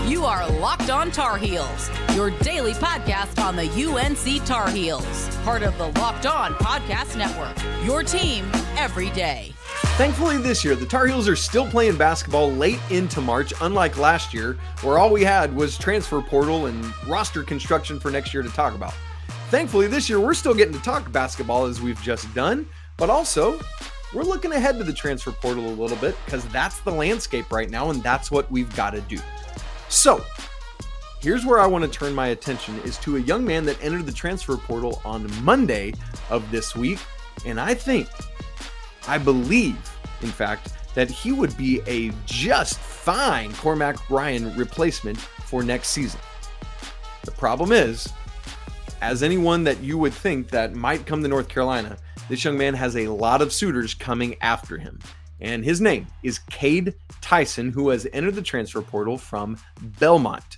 You are Locked On Tar Heels, your daily podcast on the UNC Tar Heels. Part of the Locked On Podcast Network, your team every day. Thankfully this year, the Tar Heels are still playing basketball late into March, unlike last year, where all we had was transfer portal and roster construction for next year to talk about. Thankfully this year, we're still getting to talk basketball as we've just done, but also we're looking ahead to the transfer portal a little bit because that's the landscape right now and that's what we've got to do. So here's where I want to turn my attention is to a young man that entered the transfer portal on Monday of this week. And I believe, in fact, that he would be a just fine Cormac Ryan replacement for next season. The problem is, as anyone that you would think that might come to North Carolina, this young man has a lot of suitors coming after him. And his name is Cade Tyson, who has entered the transfer portal from Belmont.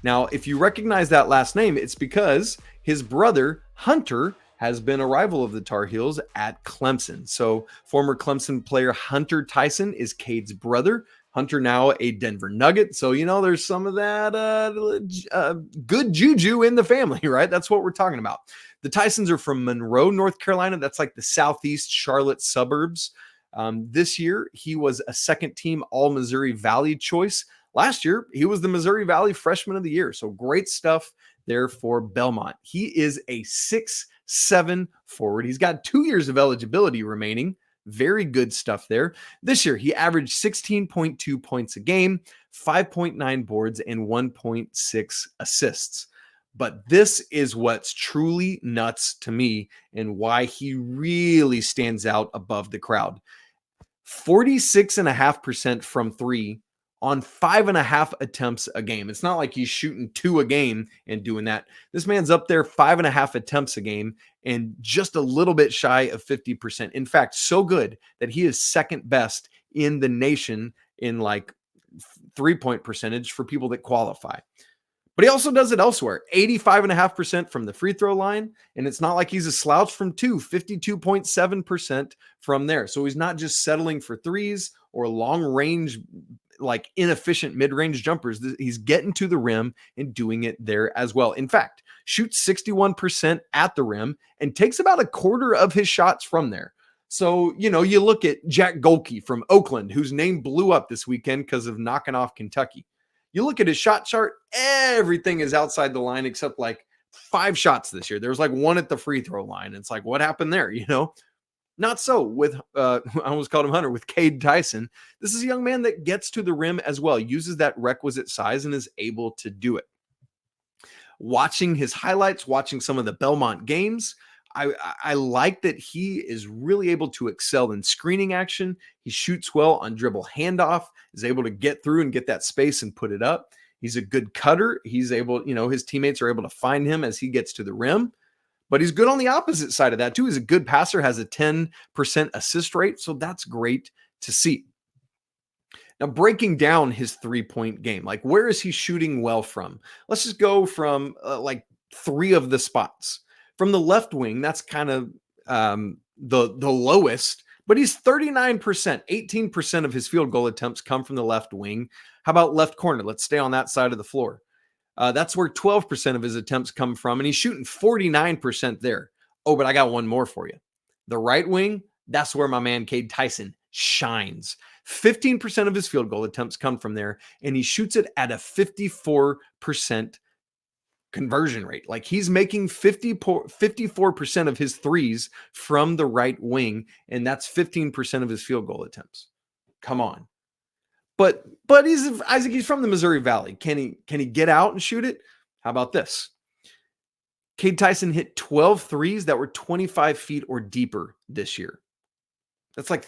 Now, if you recognize that last name, it's because his brother, Hunter, has been a rival of the Tar Heels at Clemson. So former Clemson player Hunter Tyson is Cade's brother. Hunter now a Denver Nugget. So, there's some of that good juju in the family, right? That's what we're talking about. The Tysons are from Monroe, North Carolina. That's like the southeast Charlotte suburbs. This year, he was a second team All-Missouri Valley choice. Last year, he was the Missouri Valley Freshman of the Year. So great stuff there for Belmont. He is a 6'7" forward. He's got 2 years of eligibility remaining. Very good stuff there. This year, he averaged 16.2 points a game, 5.9 boards, and 1.6 assists. But this is what's truly nuts to me and why he really stands out above the crowd. 46.5% from three on 5.5 attempts a game. It's not like he's shooting 2 a game and doing that. This man's up there 5.5 attempts a game and just a little bit shy of 50%. In fact, so good that he is second best in the nation in like 3-point percentage for people that qualify. But he also does it elsewhere, 85.5% from the free throw line. And it's not like he's a slouch from 52.7% from there. So he's not just settling for threes or long range, like inefficient mid-range jumpers. He's getting to the rim and doing it there as well. In fact, shoots 61% at the rim and takes about a quarter of his shots from there. So, you look at Jack Golke from Oakland, whose name blew up this weekend because of knocking off Kentucky. You look at his shot chart, everything is outside the line except like 5 shots this year. There was like 1 at the free throw line. It's like, what happened there? Not so with, I almost called him Hunter, with Cade Tyson. This is a young man that gets to the rim as well, uses that requisite size and is able to do it. Watching his highlights, watching some of the Belmont games, I like that he is really able to excel in screening action. He shoots well on dribble handoff, is able to get through and get that space and put it up. He's a good cutter. He's able, his teammates are able to find him as he gets to the rim. But he's good on the opposite side of that too. He's a good passer, has a 10% assist rate. So that's great to see. Now, breaking down his 3-point game, like where is he shooting well from? Let's just go from like 3 of the spots. From the left wing, that's kind of the lowest, but he's 39%, 18% of his field goal attempts come from the left wing. How about left corner? Let's stay on that side of the floor. That's where 12% of his attempts come from, and he's shooting 49% there. Oh, but I got one more for you. The right wing, that's where my man Cade Tyson shines. 15% of his field goal attempts come from there, and he shoots it at a 54% conversion rate. Like he's making 54% of his threes from the right wing, and that's 15% of his field goal attempts. Come on. But he's from the Missouri Valley. Can he get out and shoot it? How about this? Cade Tyson hit 12 threes that were 25 feet or deeper this year. That's like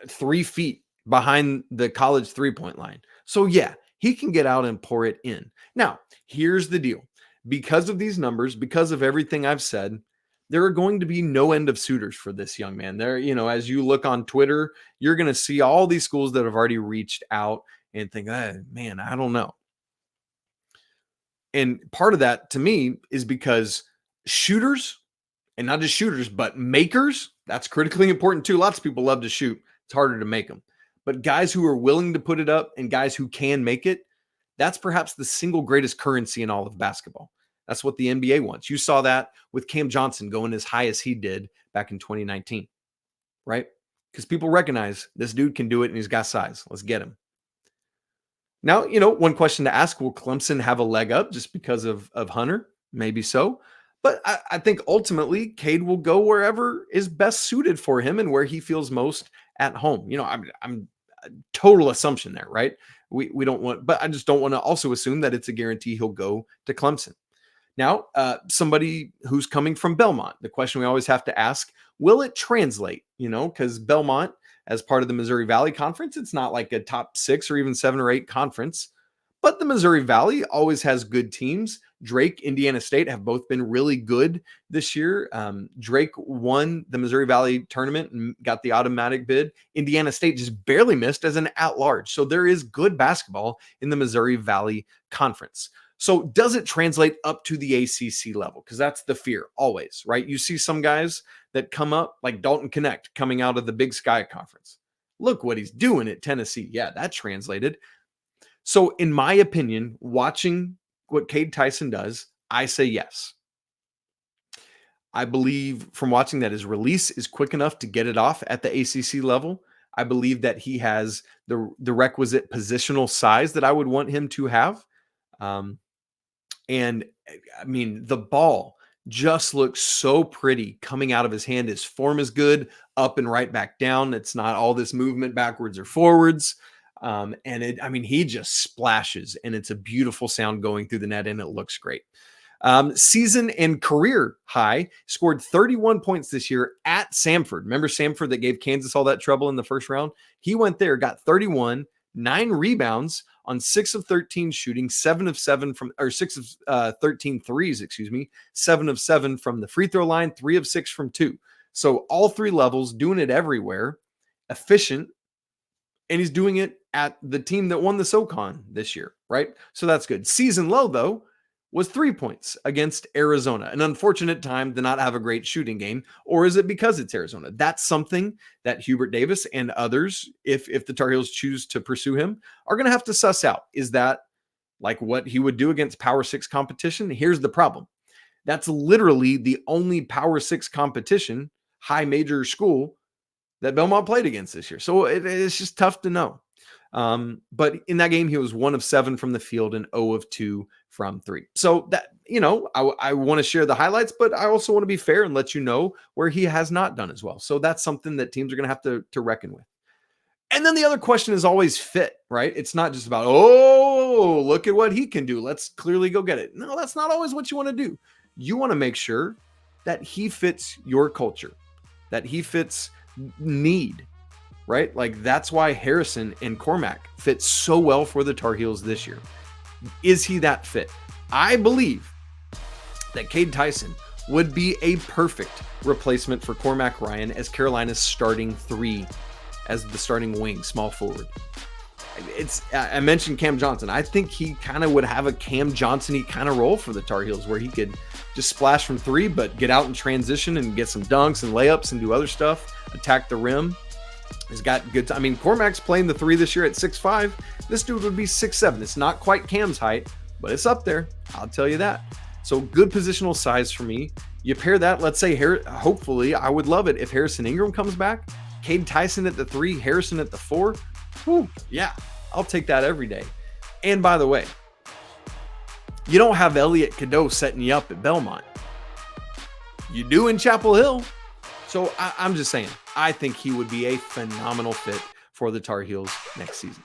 3 feet behind the college 3-point line. So yeah, he can get out and pour it in. Now, here's the deal. Because of these numbers, because of everything I've said, there are going to be no end of suitors for this young man. There, as you look on Twitter, you're going to see all these schools that have already reached out and think, man, I don't know. And part of that to me is because shooters, and not just shooters, but makers, that's critically important too. Lots of people love to shoot. It's harder to make them. But guys who are willing to put it up and guys who can make it, That's perhaps the single greatest currency in all of basketball. That's what the NBA wants. You saw that with Cam Johnson going as high as he did back in 2019, right? Because people recognize this dude can do it and he's got size. Let's get him. Now, one question to ask, will Clemson have a leg up just because of Hunter? Maybe so. But I think ultimately Cade will go wherever is best suited for him and where he feels most at home. I'm total assumption there, right? We don't want, but I just don't want to also assume that it's a guarantee he'll go to Clemson. Now, somebody who's coming from Belmont, the question we always have to ask, will it translate? Because Belmont, as part of the Missouri Valley Conference, it's not like a top 6 or even 7 or 8 conference, but the Missouri Valley always has good teams. Drake, Indiana State have both been really good this year. Drake won the Missouri Valley tournament and got the automatic bid. Indiana State just barely missed as an at-large. So there is good basketball in the Missouri Valley Conference. So does it translate up to the ACC level? Because that's the fear always, right? You see some guys that come up like Dalton Connect coming out of the Big Sky Conference. Look what he's doing at Tennessee. Yeah, that translated. So in my opinion, watching what Cade Tyson does, I say yes. I believe from watching that his release is quick enough to get it off at the ACC level. I believe that he has the requisite positional size that I would want him to have. And I mean, the ball just looks so pretty coming out of his hand. His form is good, up and right back down. It's not all this movement backwards or forwards. He just splashes and it's a beautiful sound going through the net and it looks great. Season and career high, scored 31 points this year at Samford. Remember Samford that gave Kansas all that trouble in the first round? He went there, got 31, 9 rebounds on 6 of 13 shooting, 6 of 13 threes, 7 of 7 from the free throw line, 3 of 6 from 2. So all 3 levels, doing it everywhere, efficient, and he's doing it at the team that won the SoCon this year, right? So that's good. Season low, though, was 3 points against Arizona. An unfortunate time to not have a great shooting game, or is it because it's Arizona? That's something that Hubert Davis and others, if the Tar Heels choose to pursue him, are going to have to suss out. Is that like what he would do against Power 6 competition? Here's the problem. That's literally the only Power 6 competition, high major school, that Belmont played against this year. So it's just tough to know. But in that game, he was 1 of 7 from the field and 0 of 2 from 3. So that, I want to share the highlights, but I also want to be fair and let you know where he has not done as well. So that's something that teams are going to have to reckon with. And then the other question is always fit, right? It's not just about, oh, look at what he can do. Let's clearly go get it. No, that's not always what you want to do. You want to make sure that he fits your culture, that he fits need, right? Like that's why Harrison and Cormac fit so well for the Tar Heels this year. Is he that fit? I believe that Cade Tyson would be a perfect replacement for Cormac Ryan as Carolina's starting 3, as the starting wing, small forward. I mentioned Cam Johnson. I think he kind of would have a Cam Johnson-y kind of role for the Tar Heels where he could just splash from 3, but get out and transition and get some dunks and layups and do other stuff, attack the rim. He's got good Cormac's playing the 3 this year at 6'5". This dude would be 6'7". It's not quite Cam's height, but it's up there. I'll tell you that. So good positional size for me. You pair that, let's say, hopefully, I would love it if Harrison Ingram comes back. Cade Tyson at the 3, Harrison at the 4. Whew, yeah, I'll take that every day. And by the way, you don't have Elliot Cadeau setting you up at Belmont. You do in Chapel Hill. So I'm just saying, I think he would be a phenomenal fit for the Tar Heels next season.